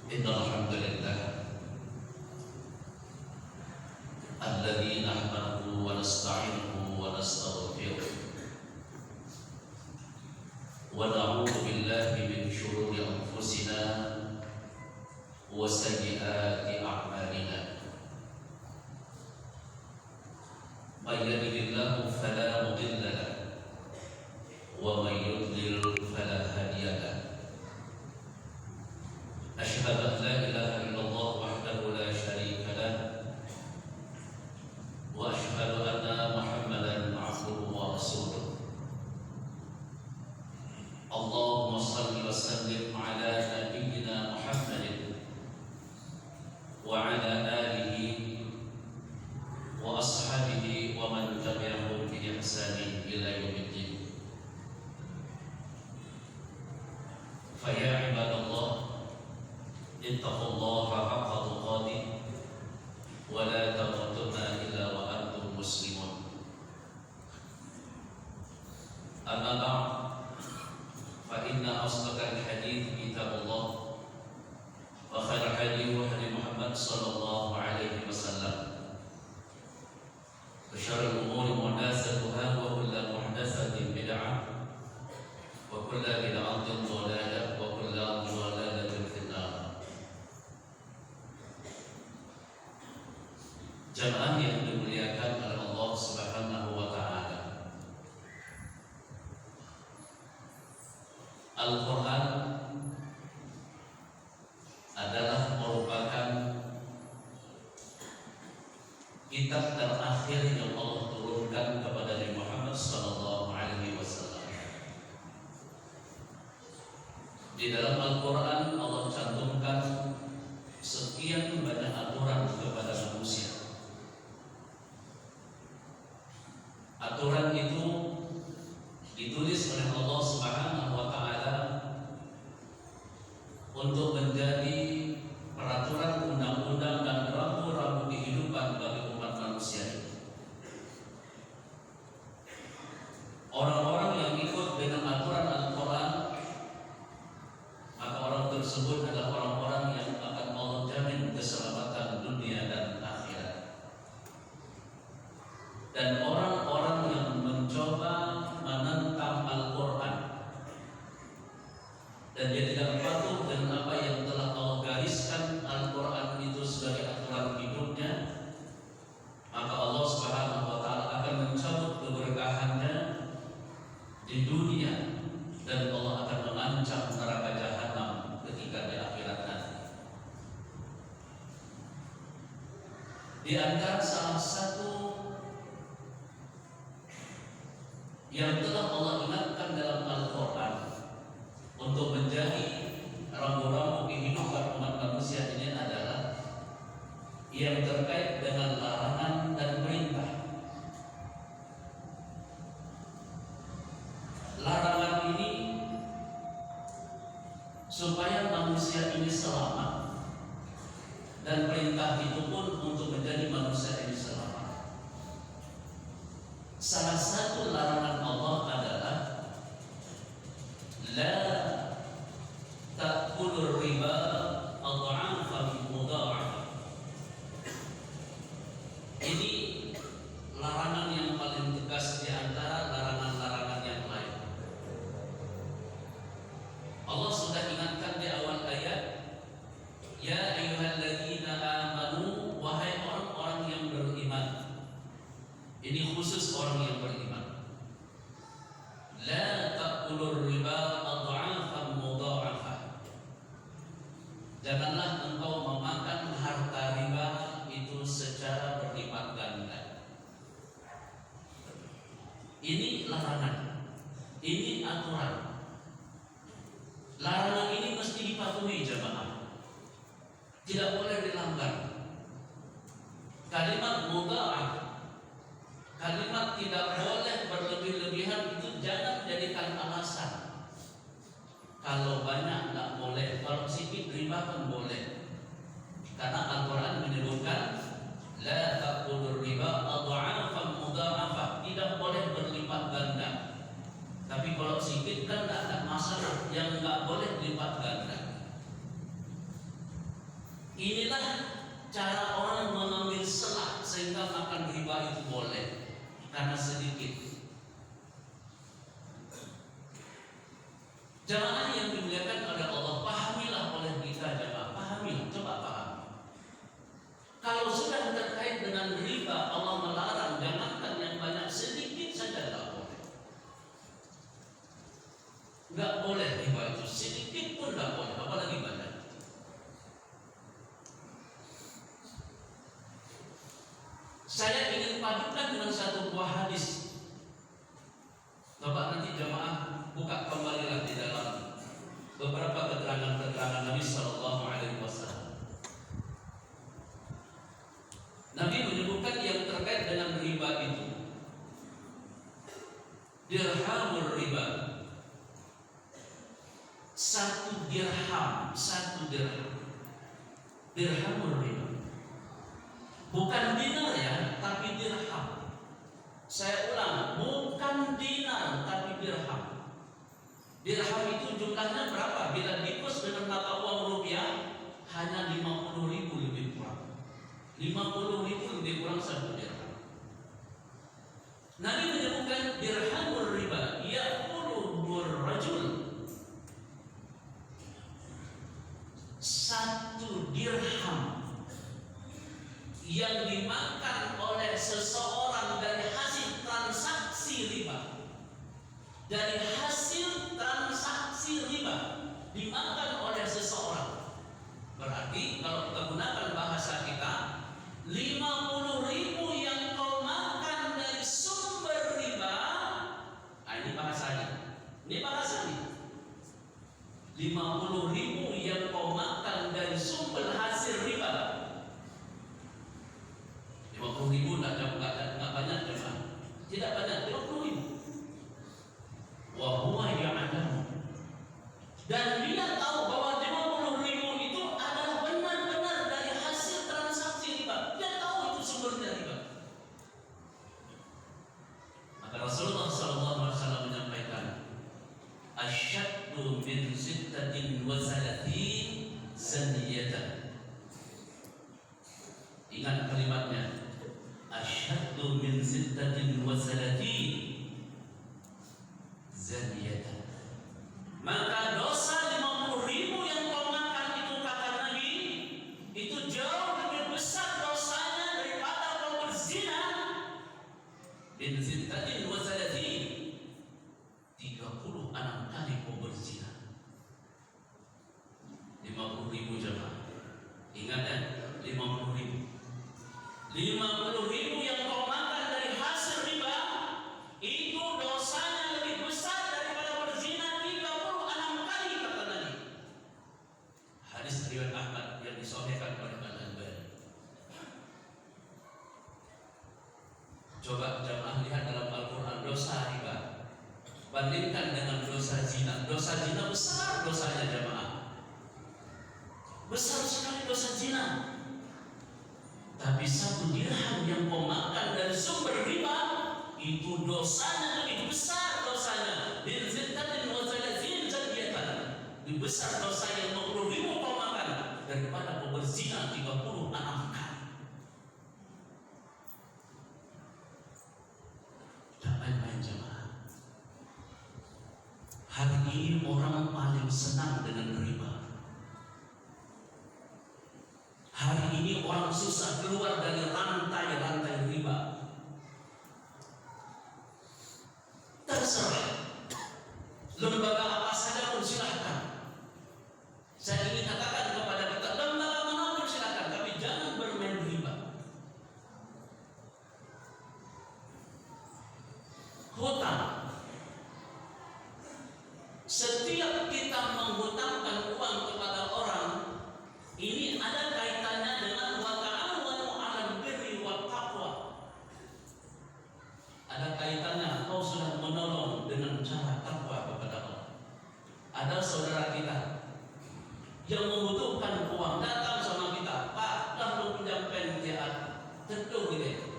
إن الحمد لله الذي نحمده ونستعينه ونستغفره ونعوذ بالله من شرور أنفسنا وسيئات أعمالنا من يهده الله فلا مضل له ومن يضلل فلا هادي له أشهد أن لا إله إلا الله وحده لا شريك له وأشهد أن محمدا عبده ورسوله اللهم صل وسلم على نبينا محمد وعلى آله وأصحابه ومن تبعهم بإحسان إلى يوم الدين فيا عباد الله اتقوا الله حق تقاته ولا تموتن إلا وأنتم مسلمون أما بعد فإن أصدق الحديث كتاب الله وخير الهدي هدي محمد صلى الله عليه وسلم وشر الأمور محدثاتها وكل محدثة بدعة وكل بدعة ضلالة وكل ضلالة في النار. Jamaah yang dimuliakan oleh Allah Subhanahu wa taala. Al-Qur'an adalah merupakan kitab terakhir yang Allah turunkan kepada Nabi Muhammad sallallahu alaihi wasallam. Di dalam Al-Qur'an Allah cantumkan sekian banyak aturan kepada manusia. Aturan itu ditulis oleh Allah Subhanahu wa taala untuk menjadi peraturan undang-undang dan rambu-rambu kehidupan bagi umat manusia ini. Orang-orang yang ikut dengan aturan Al-Quran, maka orang tersebut adalah orang-orang yang akan Allah jamin keselamatan dunia dan akhirat. Dan orang-orang yang mencoba menentang Al-Quran dan dia tidak patuh dengan apa yang telah Allah gariskan Al-Quran itu sebagai aturan hidupnya, maka Allah Subhanahu wa taala akan mencabut keberkahannya di dunia dan Allah akan mengancam neraka jahanam ketika di akhirat nanti. Di antara salah satu yang telah Allah ingatkan dalam Al-Quran untuk menjadi rambu-rambu kehidupan umat manusia ini adalah yang terkait dengan larangan dan perintah. Larangan ini supaya manusia ini selamat, dan perintah itu pun untuk menjadi manusia ini selamat. Salah satu larangan Allah adalah la ta'kulur riba adha'afan mudha'af. Ini larangan yang paling tegas di antara larangan-larangan yang lain. Allah sudah ingatkan di awal ayat, ya ayyuhalladzina amanu, wahai orang-orang yang beriman. Ini khusus orang yang beriman. La ta'kulur riba adha'afan mudha'afah. Janganlah engkau memakan harta riba itu secara berlipat ganda. Ini larangan. Ini aturan. Larangan ini mesti dipatuhi jamaah. Tidak boleh dilanggar. Kalimat mudha'af, kalimat tidak boleh berlebih-lebihan, itu jangan jadikan alasan. Kalau banyak nggak boleh, kalau sedikit riba pun boleh. Karena Al-Quran menyebutkan la taqulur riba adha'afan mudha'afah, tidak boleh berlipat ganda. Tapi kalau sedikit kan tidak ada masalah, yang nggak boleh lipat ganda. Inilah cara orang mengambil celah sehingga makan riba itu boleh karena sedikit. Jamaah yang dimuliakan oleh Allah, pahamilah oleh kita jamaah, pahamilah, coba pahami. Kalau sudah terkait dengan riba, Allah melarang, jangankan yang banyak, sedikit saja tak boleh. Nggak boleh riba itu, sedikit pun nggak boleh, apalagi banyak. Saya ingin padukan dengan satu buah hadis. Bapak nanti jamaah buka kembalilah di dalam beberapa keterangan-keterangan Nabi Sallallahu Alaihi Wasallam. Nabi menyebutkan yang terkait dengan riba itu, dirhamul riba, satu dirham, dirhamul riba, bukan dinar ya, tapi dirham. Saya ulang, bukan dinar tapi dirham. Dirham itu jumlahnya berapa? Bila dikurs dengan mata uang rupiah, hanya 50.000 lebih kurang. 50.000 lebih kurang 1 dirham. Nabi menyebutkan dirhamul riba, ya'kuluhu rajul. 1 dirham yang dimakan oleh seseorang dari hasil transaksi riba, dari hasil transaksi riba dimakan oleh seseorang. Berarti kalau kita gunakan bahasa kita, 50.000 yang kau makan dari sumber riba. Nah, ini bahasanya. 50.000 yang kau makan dari sumber hasil riba. 50.000 nggak banyak jemaah. Tidak banyak, 50.000. Wa huwa ya'lamu. Dan dia tahu bahwa 50.000 itu adalah benar-benar dari hasil transaksi riba. Dia tahu itu sumbernya riba. Maka Rasulullah SAW menyampaikan, asyaddu min sittatin wa salatin zaniyatan. Ingat kalimatnya, asyaddu min sittatin wa salatin zaniyatan. Maka dosa 50.000 yang kau makan itu, kata Nabi, itu jauh lebih besar dosanya daripada kau berzina. Min sittatin wa salatin, 36 kali kau berzina. 50.000 jemaah. Ingat ya, 50.000. 50.000 yang kau makan dari hasil riba, itu dosanya lebih besar daripada berzina 36 kali, kata Nabi. Hadis riwayat Ahmad yang disahihkan oleh Al-Albani. Coba jamaah lihat dalam Al-Quran dosa riba, bandingkan dengan dosa zina. Dosa zina besar dosanya jamaah, besar sekali dosa zina. Tapi 1 dirham yang kau makan dari sumber riba, itu dosanya lebih besar dosanya. Dirzidatin wa zalazin zadiyatan. Lebih besar dosa yang 50.000 kau makan daripada kau berzina 36 kali. Tak main-main jemaah. Hari ini orang paling senang dengan riba. Hari ini orang susah keluar dari rantai-rantai riba. Terserah lembaga apa saja pun silahkan. Saya ingin katakan kepada kita, lembaga manapun silahkan, tapi jangan bermain riba. Hutang. Setiap kita menghutangkan uang kepada orang, ini ada kaitannya dengan wa ta'awanu 'alal birri wat taqwa. Ada kaitannya, kau sudah menolong dengan cara takwa kepada Allah. Ada saudara kita yang membutuhkan uang, datang sama kita, Pak, lalu pinjam PNTA. Tentu gitu,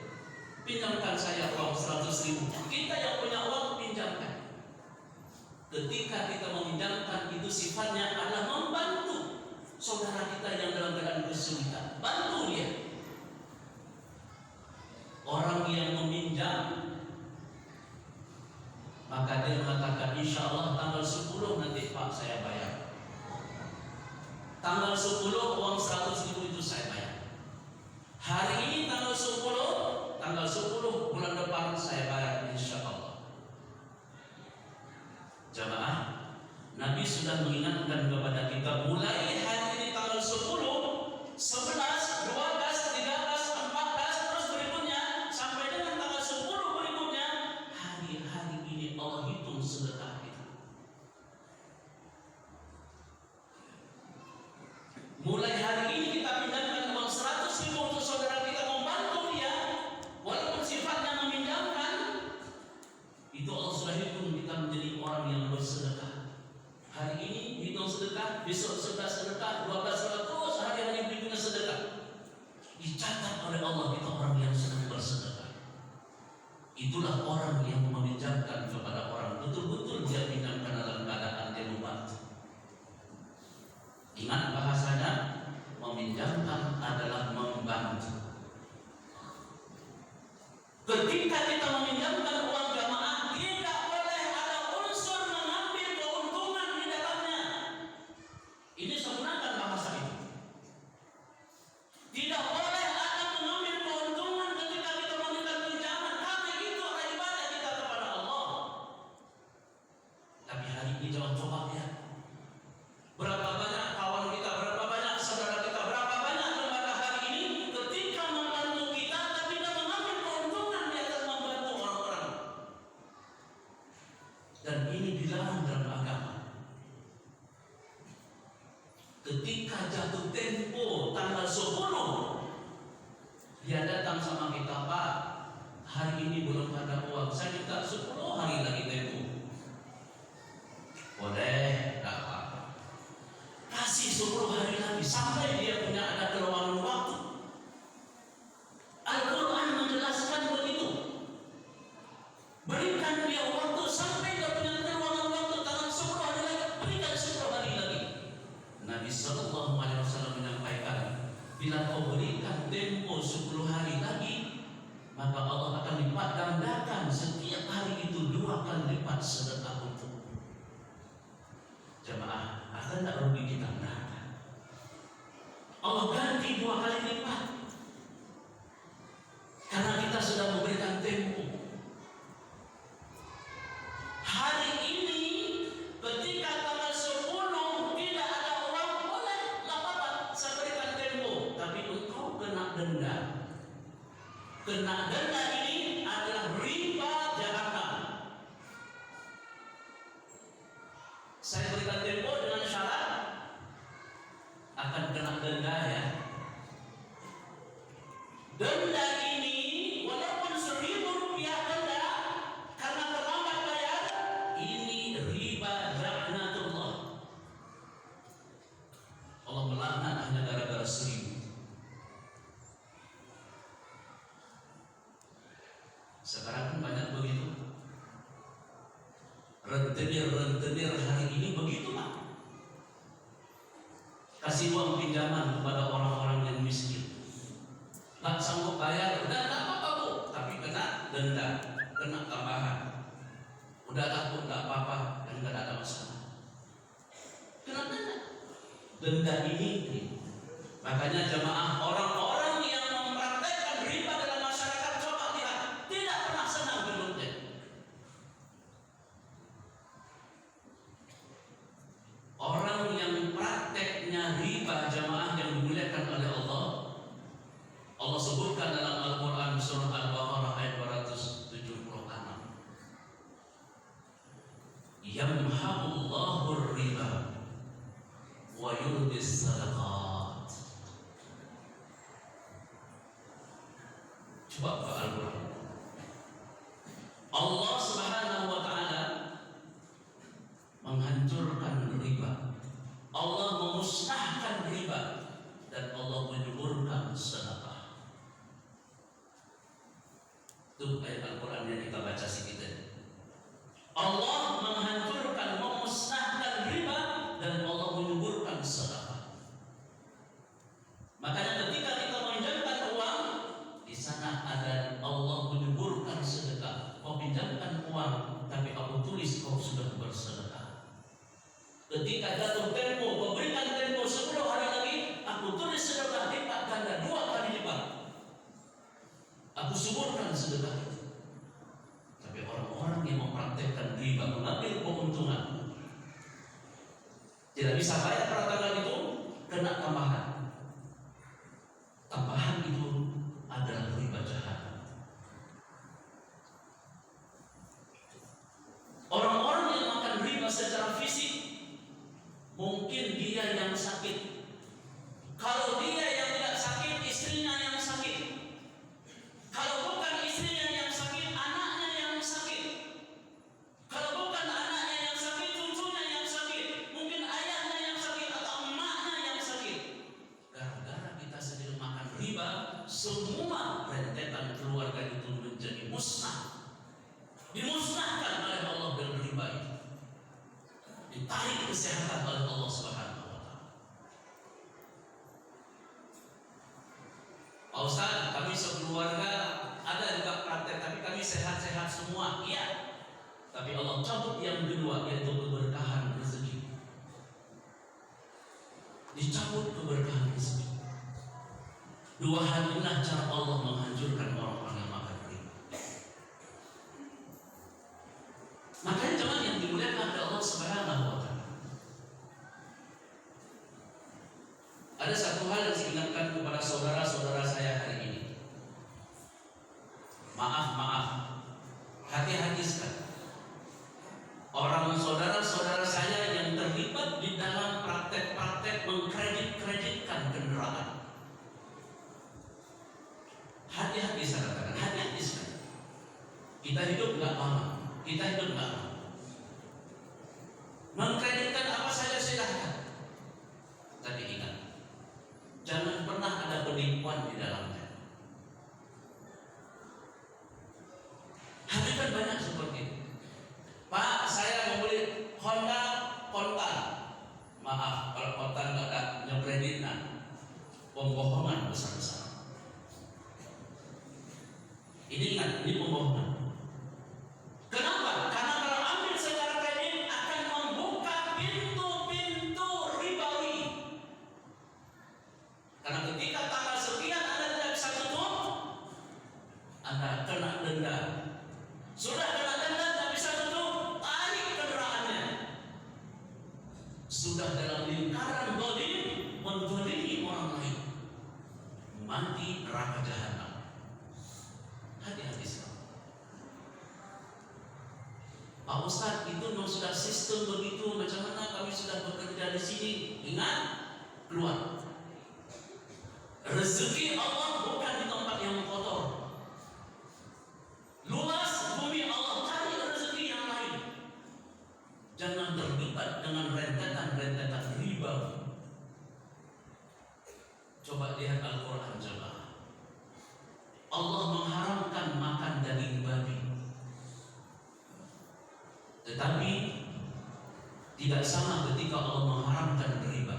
pinjamkan saya uang 100.000. Kita yang punya uang pinjamkan. Ketika kita meminjamkan, itu sifatnya adalah membantu. saudara kita yang dalam keadaan kesulitan, bantu dia. Orang yang meminjam, maka dia mengatakan, insya Allah tanggal 10 nanti Pak saya bayar. Tanggal 10 uang 100.000 itu saya bayar. Hari ini tanggal 10 bulan depan saya bayar insya Allah. Jamaah, Nabi sudah mengingatkan kepada kita, mulai hari ini tanggal 10, 11, 12, 13, 14, terus berikutnya sampai dengan tanggal 10 berikutnya, hari-hari ini Allah hitung sedekah kita. Mulai hari ini kita pindahkan uang 100.000 untuk saudara kita, membantu dia, walaupun sifatnya meminjamkan. Itu Allah sudah hitung kita menjadi orang yang bersedekah. Hari ini hitung sedekah, besok sedekah, 12 sedekah, terus hari-hari berikutnya sedekah. Dicatat oleh Allah kita orang yang sedang bersedekah. Itulah orang yang meminjamkan kepada orang, betul-betul dia pinjamkan dalam keadaan dia membantu. Ingat bahasanya, meminjamkan adalah membantu. Ketika kita meminjamkan uang jamaah, tidak boleh ada unsur mengambil keuntungan di dalamnya. Ini menggunakan bahasa itu. Tidak boleh ada mengambil keuntungan ketika kita memberikan pinjaman, karena itu adalah ibadah kita kepada Allah. Tapi hari ini jangan coba lihat berapa banyak kawan kita, berapa banyak saudara kita, berapa banyak lembaga hari ini ketika membantu kita tapi tidak mengambil keuntungan di atas membantu orang-orang. Dan ini dilarang dalam agama. Ketika jatuh tempo tanggal 10, dia datang sama kita, Pak, hari ini belum ada uang, saya minta 10 hari lagi tempo. Boleh, tak apa-apa. Kasih 10 hari lagi sampai dia punya ada keluangan waktu. Al-Quran menjelaskan begitu. Berikan dia waktu sampai dia punya keluangan waktu, tangan 10 hari lagi, berikan 10 hari lagi. Nabi Sallallahu Alaihi Wasallam menyampaikan, bila kau berikan tempo 10 hari lagi, maka Allah akan lipat gandakan setiap hari itu 2 kali lipat sedekah untuk. Jemaah, akan tak rugi kita? Nah, Allah ganti 2 kali lipat karena kita sudah memberikan tempo. Hari ini ketika tanggal 10 tidak ada uang, boleh, tak apa-apa, saya berikan tempo, tapi engkau kena denda. Kena denda ini adalah riba jahannam. Saya berikan tempo dengan syarat akan kena denda ya. Denda ini walaupun 1.000 rupiah denda karena terlambat bayar, ini riba laknatullah. Allah melaknat hanya gara-gara 1.000. Sekarang kan banyak begitu. Rentenir hari ini begitu Pak. Kasih uang pinjaman kepada orang-orang yang miskin, nggak sanggup bayar, udah tak apa-apa Bu, tapi kena denda, kena tambahan. Udah takut nggak apa-apa dan nggak ada masalah. Kena denda ini. Makanya jemaah, orang-orang yang mempraktekkan riba dalam masyarakat, coba lihat, tidak pernah senang hidupnya. Orang yang prakteknya riba, jamaah yang dimuliakan oleh Allah, Allah sebutkan dalam Al-Quran surah Al-Baqarah ayat 276, yamhaqullahu riba wa yurbis sadaqat. Coba ke Al-Quran. Allah Subhanahu wa ta'ala menghancurkan riba, Allah memusnahkan riba, dan Allah menyuburkan sedekah. Itu ayat Al-Quran yang kita baca sedikit. Allah menghancurkan, memusnahkan riba, dan Allah menyuburkan sedekah. Ketika jatuh tempo, memberikan tempo 10 hari lagi, aku tulis sedekah lipat ganda 2 kali lipat. Aku suburkan sedekah itu. Tapi orang-orang yang mempraktekkan riba, mengambil keuntungan, tidak bisa bayar pada tanggal itu, kena tambahan. Tambahan itu adalah riba jahat. Orang-orang yang makan riba secara fisik, mungkin dia yang sakit. Kalau dia yang tidak sakit, istrinya yang sakit. Kalau bukan istrinya yang sakit, anaknya yang sakit. Kalau bukan anaknya yang sakit, cucunya yang sakit. Mungkin ayahnya yang sakit atau emaknya yang sakit. Gara-gara kita sedang makan riba, semua rentetan keluarga itu menjadi musnah. Dimusnahkan oleh Allah dengan riba itu. Ditarik kesehatan oleh Allah Subhanahu wa Ta'ala. Pak Ustaz, kami sekeluarga ada juga praktek, tapi kami sehat-sehat semua. Iya. Tapi Allah cabut yang kedua, yaitu keberkahan rezeki. Dicabut keberkahan rezeki. 2 hal inilah cara Allah menghancurkan orang-orang yang makan riba. Makanya jemaah yang dimuliakan oleh Allah Subhanahu wa Ta'ala, ada satu hal yang saya ingatkan kepada saudara-saudara saya hari ini. Maaf, hati-hati sekali. Orang saudara-saudara saya yang terlibat di dalam praktek-praktek mengkredit-kreditkan kendaraan. Hati-hati saya katakan, hati-hati sekali. Kita hidup nggak lama. Mengkreditkan apa saja silahkan. Tapi ingat, jangan pernah ada penipuan di dalamnya. Hadirkan banyak seperti itu. Pak, saya membeli Honda Kontan. Maaf, kalau Kontan nggak ada nyekreditkan, pembohongan besar-besar. Ini ingat, ini pembohongan. Kenapa? Karena kalau ambil secara kredit akan membuka pintu-pintu ribawi. Karena ketika tanggal sekian Anda tidak bisa tutup, Anda kena denda. Sudah kena denda, tidak bisa tutup, tarik kendaraannya. Sudah dalam lingkaran zalim, menzalimi orang lain, mati neraka jahanam. Hati-hati sekali. Pak Ustaz, itu sudah sistem begitu, macam mana kami sudah bekerja di sini? Ingat, keluar. Rezeki Allah bukan di tempat yang kotor. Luas bumi Allah, cari rezeki yang lain. Jangan terlibat dengan rentetan-rentetan riba. Coba lihat Al-Quran jemaah. Allah mengharamkan makan daging babi. Tetapi tidak sama ketika Allah mengharamkan riba.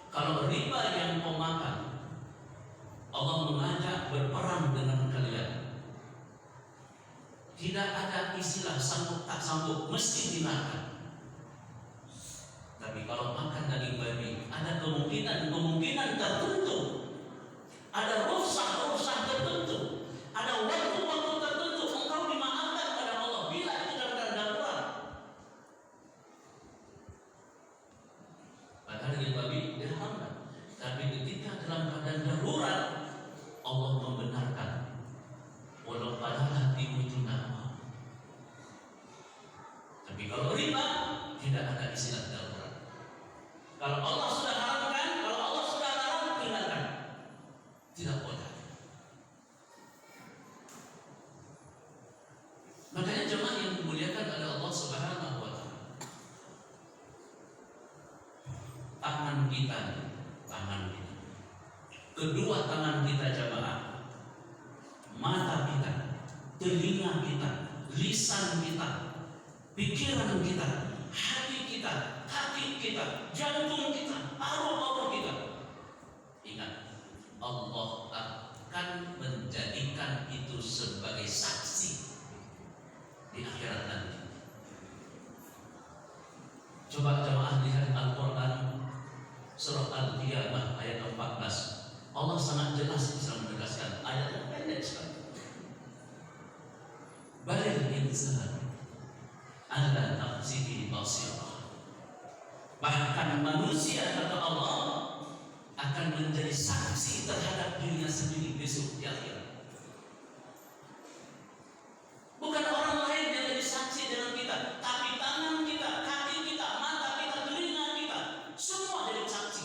Kalau riba yang kau makan, Allah mengajak berperang dengan kalian. Tidak ada istilah sanggup tak sanggup, mesti dimakan. Tapi kalau makan daging babi, ada kemungkinan tertentu, ada rukhsah tertentu, ada waktu-waktu tertentu engkau dimaafkan pada Allah bila itu dalam keadaan darurat. Padahal daging babi diharamkan, tapi ketika dalam keadaan darurat Allah membenarkan, walau padahal hatimu itu nama. Tapi kalau riba tidak ada istilah darurat. Kalau Allah sudah haramkan, kalau Allah sudah larang, tinggalkan. Tidak boleh. Makanya jemaah yang dimuliakan oleh Allah Subhanahu wa Ta'ala, tangan kita, kedua tangan kita jemaah, mata kita, telinga kita, lisan kita, pikiran kita, hati kita, kaki kita, jantung kita, paru-paru kita. Ingat, Allah akan menjadikan itu sebagai saksi di akhirat nanti. Coba jemaah lihat Al-Quran surah Al-Qiyamah ayat 14. Allah sangat jelas bisa menegaskan, ayatnya pendek sekali. Balil insan ala nafsihi basirah. Bahkan manusia kata Allah akan menjadi saksi terhadap dirinya sendiri besok di akhirat. Bukan orang lain yang jadi saksi dengan kita, tapi tangan kita, kaki kita, mata kita, telinga kita, semua jadi saksi.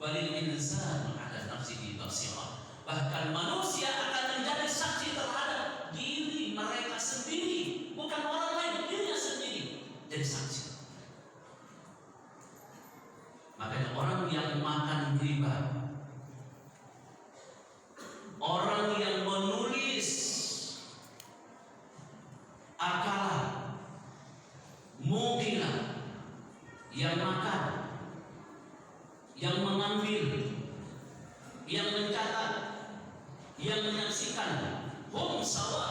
Balil insan ala nafsihi basirah. Bahkan manusia akan menjadi saksi terhadap diri mereka sendiri, bukan orang lain, dirinya sendiri jadi saksi. Makanya orang yang makan riba, orang yang menulis akalan, mukilah, yang makan, yang mengambil, yang mencatat, yang menyaksikan, hum sawa,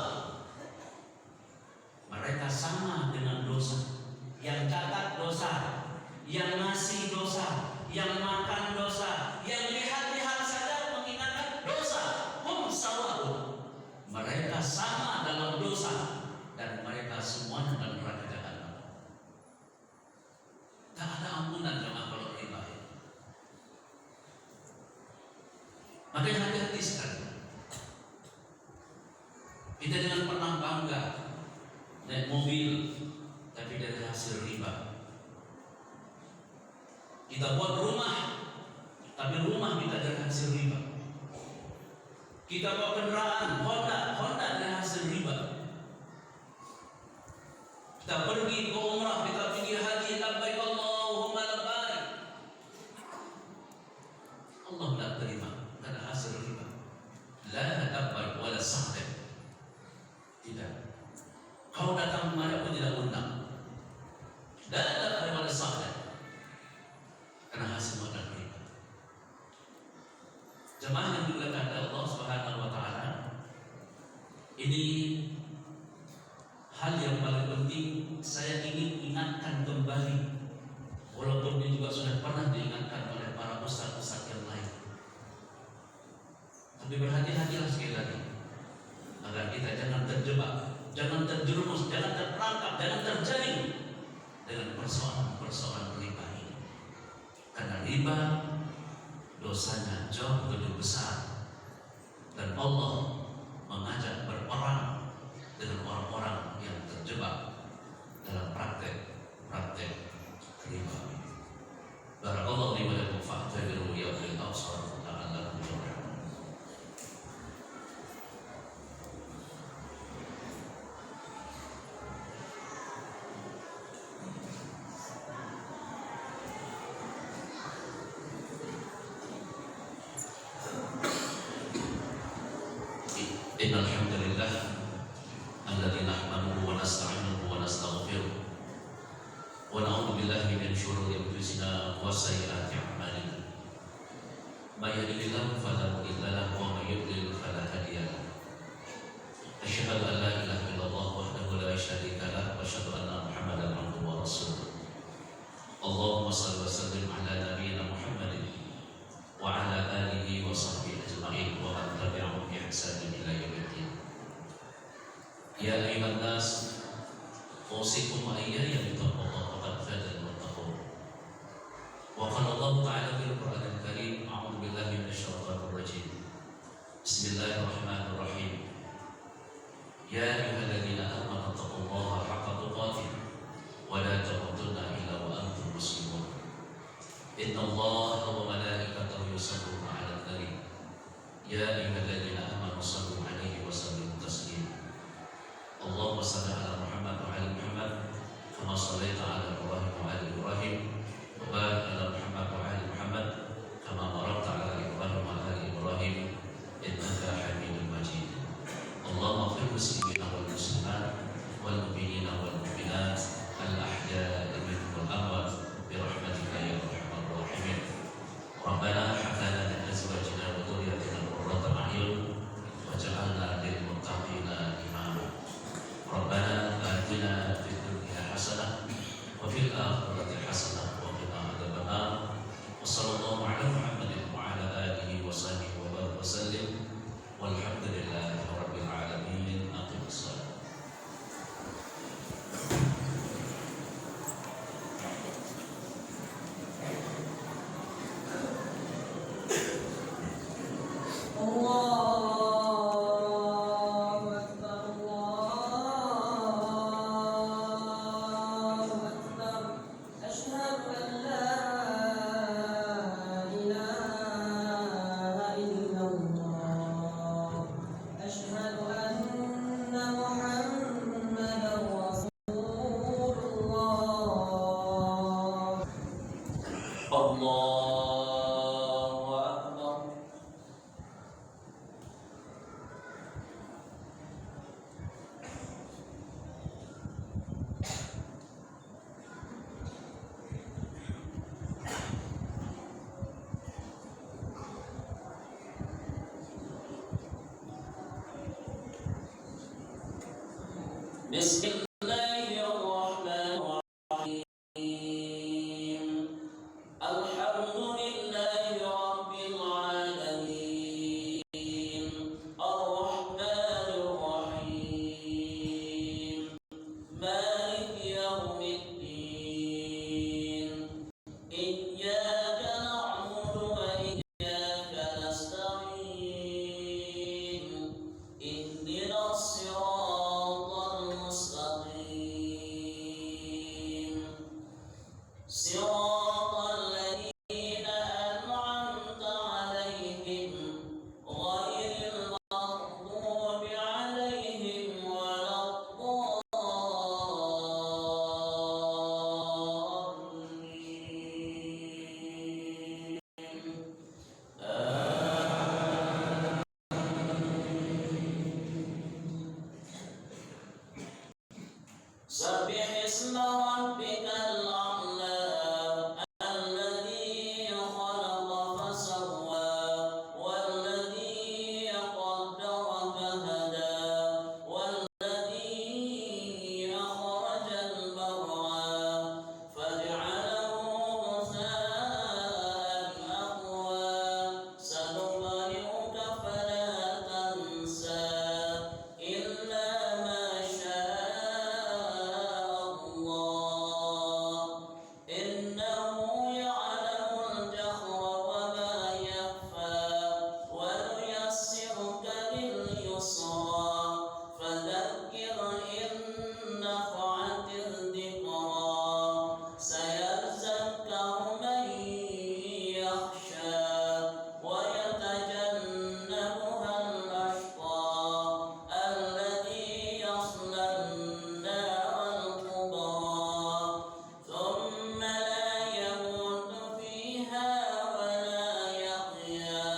mereka sama dengan dosa. Yang catat dosa, yang ngasih dosa, yang makan dosa, yang lihat-lihat saja mengingatkan dosa, hum sawa, mereka sama dalam dosa dan mereka semuanya dalam neraka jahanam. Tak ada ampunan jemaah kalau riba. Makanya hati-hati sekali. Kita jangan pernah bangga naik mobil tapi dari hasil riba. Kita buat rumah tapi rumah kita dari hasil riba. Kita bawa kendaraan Honda dari hasil riba. Kita pergi ke umrah, kita pergi haji, labbaik Allahumma labbaik, Allah tidak terima karena hasil riba. La labbaik wala sa'id. Tidak. Kau datang kemari aku tidak undang. La labbaik wala sa'id, karena hasil modal riba. Jemaah yang dimuliakan oleh Allah Subhanahu wa taala, ini hal yang paling penting saya ingin ingatkan kembali, walaupun ini juga sudah pernah diingatkan oleh para ustaz-ustaz yang lain. Tapi berhati-hatilah sekali lagi agar kita jangan terjebak, jangan terjerumus, jangan terperangkap, jangan terjaring dengan persoalan riba ini. Karena riba dosanya jauh lebih besar dan Allah mengajak berperang dengan orang-orang yang terjebak dalam praktek riba. Barakallahu li wa lakum fa'tabiru ya ulil absar la'allakum turhamun. Innal hamdalillah alladzi nahmaduhu wa nasta'inuhu wa nastaghfiruh wa na'udzu billahi min shururi anfusina wa sayyiati a'malina. May yahdihillahu fala mudilla lahu wa may yudlil fala hadiya lahu. Asyhadu an la ilaha illallah wahdahu la syarika lahu wa asyhadu anna Muhammadan abduhu wa rasuluh. Allahumma shalli wa sallim ala nabiyyina Muhammadin wa ala alihi wa sahbihi ajma'in wa man tabi'ahum bi ihsanin ila yaumil din. Ya ayyuhan nas, usikum wa iyaya bittaqwallah faqad fazal muttaqun. Wa qala Allah ta'ala fil Qur'anil Karim, a'udzu billahi minasyaitonir rajim. Bismillahirrahmanirrahim. Ya ayyuhalladzina amanu taqullaha haqqa tuqatih wa la tamutunna illa wa antum muslimun. Innallaha wa malaikatahu yusalluna 'alan nabi. Ya ayyuhalladzina amanu sallu 'alaihi wa sallimu taslima. Allahumma shalli 'ala Muhammad wa 'ala Muhammad kama shallaita 'ala Ibrahim wa 'ala Ibrahim wa barik 'ala Muhammad wa 'ala Muhammad kama barakta 'ala Ibrahim wa 'ala Ibrahim innaka Hamidum Majid. Allahumma ighfir muslimina wal muslimat wal mu'minina wal mu'minat al ahya'i minhum wal amwat bi rahmatika ya arhamar rahimin. Rabbana hab lana min azwajina wa dhurriyyatina qurrata a'yun waj'alna lil muttaqina imama. Rabbana atina fid dunya hasanah wa fil akhirati Allahu Akbar. Bismillahirrahmanirrahim. Alhamdulillahi rabbil alamin. Ar-Rahmanir Rahim. Maliki yaumiddin. Iyyaka na'budu wa iyyaka nasta'in. Ihdinas siratal mustaqim. Siratal ladzina an'amta 'alaihim ghairil maghdubi 'alaihim waladdallin. Sabbih isma rabbikal a'la alladzi khalaqa fasawwa walladzi qaddara fahada walladzi akhrajal mar'a faj'alahu ghutha'an ahwa sanuqri'uka fala tansa illa ma syaa Allah innahu ya'lamul jahra wa ma yakhfa wa nuyassiruka lil yusra fadhakkir in nafa'atil dhikra sayadhakkaru man yakhsha wa yatajannabuha al-ashqa alladhi yasla an-nar al-kubra thumma la yamutu fiha wa la yahya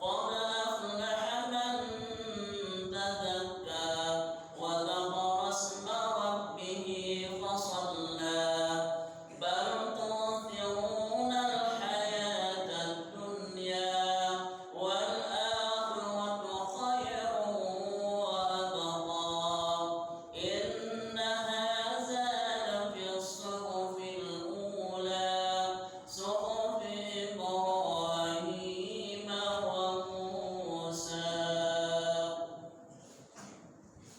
qad aflaha man tadhakka wa dhakara isma rabbih fasalla bal tu'thiruna al-hayata ad-dunya wal akhiratu khayrun wa abqa inna hadha lafi as-suhufil ula suhufi Ibrahim wa Musa.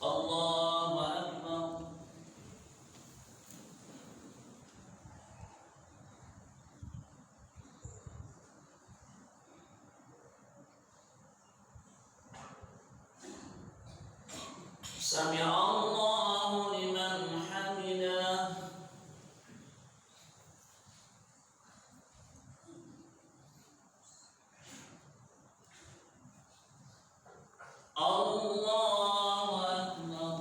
Allahu Akbar. Sami'a Allahu liman hamidah. Allahu Akbar.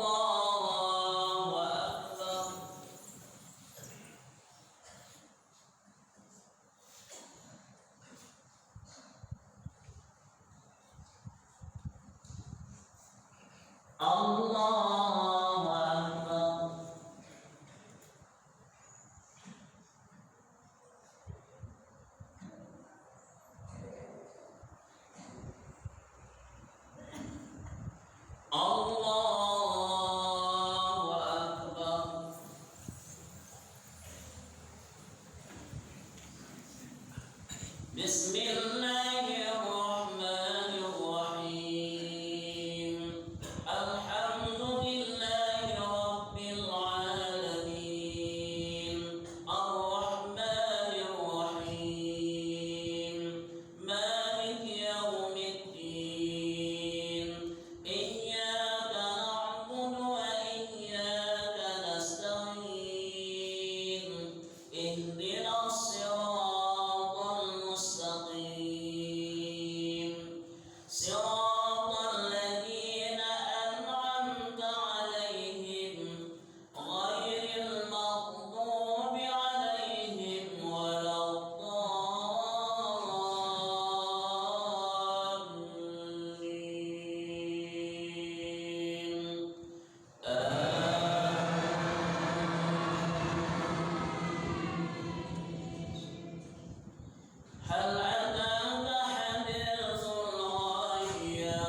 Allahu Akbar. Allahu Akbar. Allahu Akbar. Bismillahirrahmanirrahim. Alhamdulillahi rabbil alamin. Ar-Rahmanir Rahim. Maliki yaumiddin. Iyyaka na'budu wa iyyaka nasta'in. Ihdinas siratal mustaqim. هل أتاك حديث الغاشية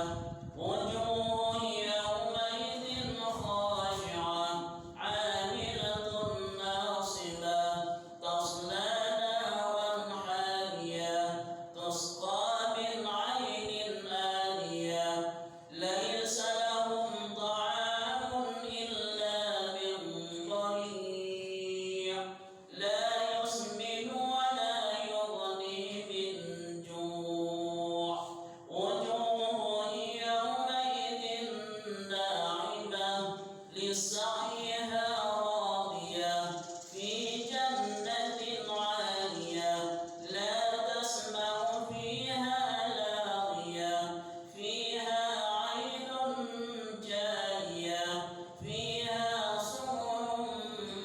وجوه يومئذ خاشعة عاملة ناصبة تصلى نارا حامية تسقى من عين آنية ليس لهم طعام إلا من ضريع لا يسمن ولا يغني من جوع وجوه يومئذ ناعمة لسعيها راضية في جنة عالية لا تسمع فيها لاغية فيها عين جارية فيها سرر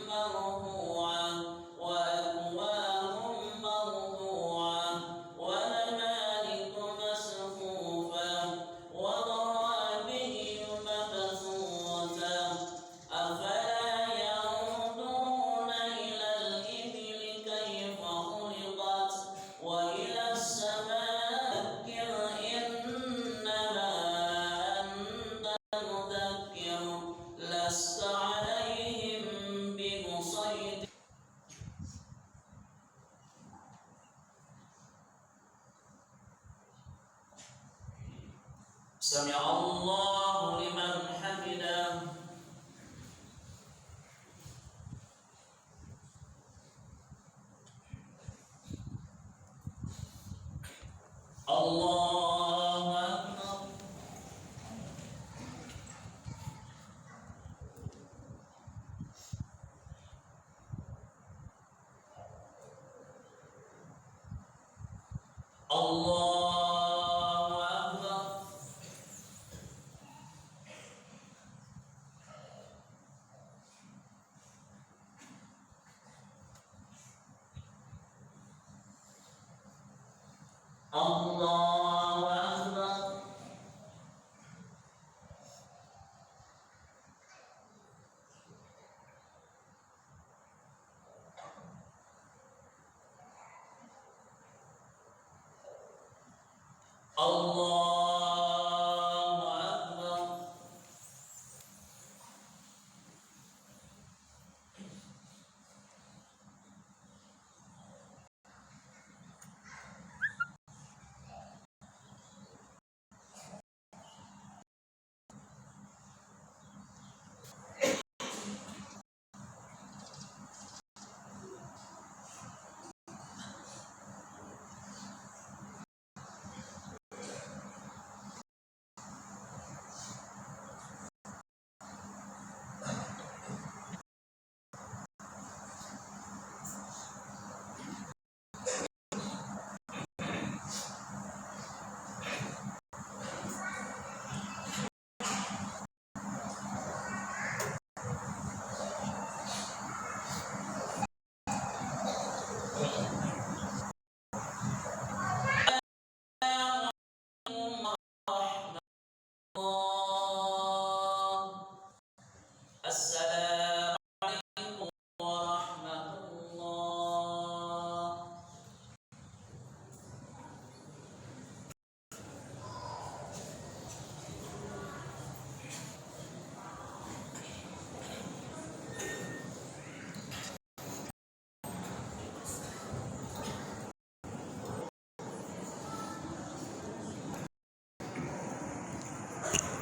مرفوعة وأكواب موضوعة ونمارق مصفوفة وضرابي مبثوثة أفلا ينظرون إلى الإبل كيف خلقت وإلى السماء ذكر إنما أنت مذكر لست عليهم بمسيطر سمع الله لمن حمده الله أكبر الله أكبر الله أكبر الله أكبر السلام